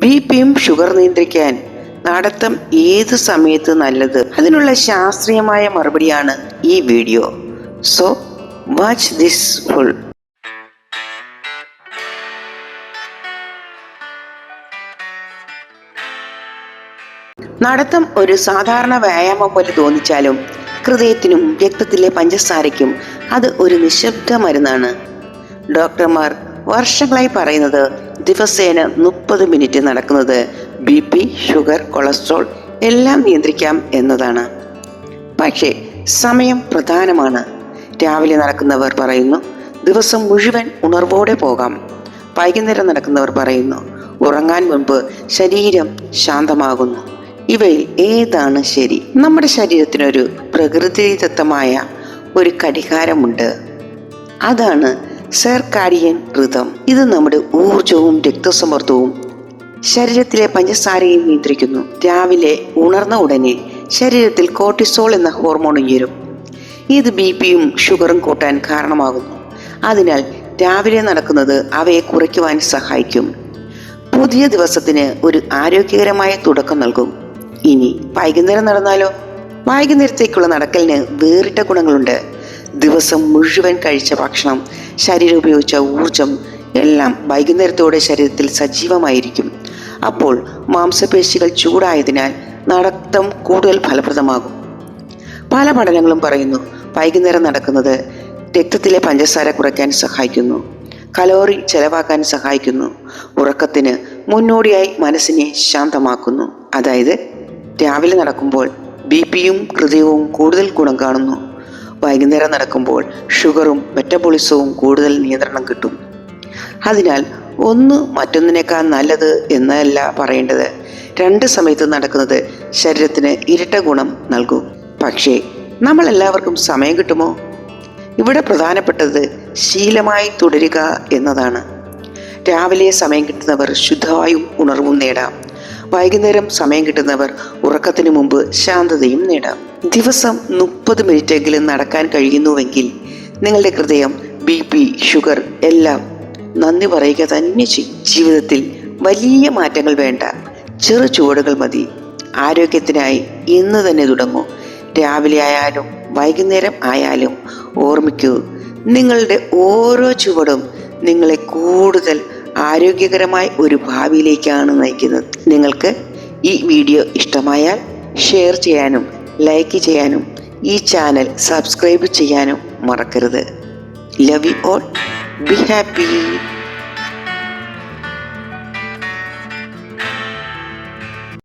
ബിപിയും sugar നിയന്ത്രിക്കാൻ നടത്തം ഏത് സമയത്ത് നല്ലത്? അതിനുള്ള ശാസ്ത്രീയമായ മറുപടിയാണ് ഈ video. So watch this full. നടത്തം ഒരു സാധാരണ വ്യായാമം പോലെ തോന്നിച്ചാലും ഹൃദയത്തിനും രക്തത്തിലെ പഞ്ചസാരയ്ക്കും അത് ഒരു നിശബ്ദ മരുന്നാണ്. ഡോക്ടർമാർ വർഷങ്ങളായി പറയുന്നത് ദിവസേന 30 മിനിറ്റ് നടക്കുന്നത് BP, ഷുഗർ, കൊളസ്ട്രോൾ എല്ലാം നിയന്ത്രിക്കാം എന്നതാണ്. പക്ഷേ സമയം പ്രധാനമാണ്. രാവിലെ നടക്കുന്നവർ പറയുന്നു ദിവസം മുഴുവൻ ഉണർവോടെ പോകാം. വൈകുന്നേരം നടക്കുന്നവർ പറയുന്നു ഉറങ്ങാൻ മുൻപ് ശരീരം ശാന്തമാകുന്നു. ഇവയിൽ ഏതാണ് ശരി? നമ്മുടെ ശരീരത്തിനൊരു പ്രകൃതിദത്തമായ ഒരു ഘടികാരമുണ്ട്. അതാണ് സർക്കാഡിയൻ റിതം. ഇത് നമ്മുടെ ഊർജവും രക്തസമ്മർദ്ദവും ശരീരത്തിലെ പഞ്ചസാരയും നിയന്ത്രിക്കുന്നു. രാവിലെ ഉണർന്ന ഉടനെ ശരീരത്തിൽ കോർട്ടിസോൾ എന്ന ഹോർമോൺ ഉയരും. ഇത് BPയും ഷുഗറും കൂട്ടാൻ കാരണമാകുന്നു. അതിനാൽ രാവിലെ നടക്കുന്നത് അവയെ കുറയ്ക്കുവാൻ സഹായിക്കും. പുതിയ ദിവസത്തിന് ഒരു ആരോഗ്യകരമായ തുടക്കം നൽകും. ഇനി വൈകുന്നേരം നടന്നാലോ? വൈകുന്നേരത്തേക്കുള്ള നടക്കലിന് വേറിട്ട ഗുണങ്ങളുണ്ട്. ദിവസം മുഴുവൻ കഴിച്ച ഭക്ഷണം, ശരീരം ഉപയോഗിച്ച ഊർജം എല്ലാം വൈകുന്നേരത്തോടെ ശരീരത്തിൽ സജീവമായിരിക്കും. അപ്പോൾ മാംസപേശികൾ ചൂടായതിനാൽ നടത്തം കൂടുതൽ ഫലപ്രദമാകും. പല പഠനങ്ങളും പറയുന്നു വൈകുന്നേരം നടക്കുന്നത് രക്തത്തിലെ പഞ്ചസാര കുറയ്ക്കാൻ സഹായിക്കുന്നു, കലോറി ചെലവാക്കാൻ സഹായിക്കുന്നു, ഉറക്കത്തിന് മുന്നോടിയായി മനസ്സിനെ ശാന്തമാക്കുന്നു. അതായത് രാവിലെ നടക്കുമ്പോൾ BPയും ഹൃദയവും കൂടുതൽ ഗുണം കാണുന്നു. വൈകുന്നേരം നടക്കുമ്പോൾ ഷുഗറും മെറ്റബോളിസവും കൂടുതൽ നിയന്ത്രണം കിട്ടും. അതിനാൽ ഒന്ന് മറ്റൊന്നിനേക്കാൾ നല്ലത് എന്നല്ല പറയേണ്ടത്. രണ്ട് സമയത്ത് നടക്കുന്നത് ശരീരത്തിന് ഇരട്ട ഗുണം നൽകും. പക്ഷേ നമ്മളെല്ലാവർക്കും സമയം കിട്ടുമോ? ഇവിടെ പ്രധാനപ്പെട്ടത് ശീലമായി തുടരുക എന്നതാണ്. രാവിലെ സമയം കിട്ടുന്നവർ ശുദ്ധവായും ഉണർവും നേടാം. വൈകുന്നേരം സമയം കിട്ടുന്നവർ ഉറക്കത്തിന് മുമ്പ് ശാന്തതയും നേടാം. ദിവസം 30 മിനിറ്റെങ്കിലും നടക്കാൻ കഴിയുന്നുവെങ്കിൽ നിങ്ങളുടെ ഹൃദയം, BP, ഷുഗർ എല്ലാം നന്ദി പറയുക തന്നെ ചെയ്യും. ജീവിതത്തിൽ വലിയ മാറ്റങ്ങൾ വേണ്ട, ചെറു ചുവടുകൾ മതി. ആരോഗ്യത്തിനായി ഇന്ന് തന്നെ തുടങ്ങൂ. രാവിലെ ആയാലും വൈകുന്നേരം ആയാലും ഓർമ്മിക്കൂ, നിങ്ങളുടെ ഓരോ ചുവടും നിങ്ങളെ കൂടുതൽ ആരോഗ്യകരമായ ഒരു ഭാവിയിലേക്കാണ് നയിക്കുന്നത്. നിങ്ങൾക്ക് ഈ വീഡിയോ ഇഷ്ടമായാൽ ഷെയർ ചെയ്യാനും ലൈക്ക് ചെയ്യാനും ഈ ചാനൽ സബ്സ്ക്രൈബ് ചെയ്യാനും മറക്കരുത്. Love you all. Be happy.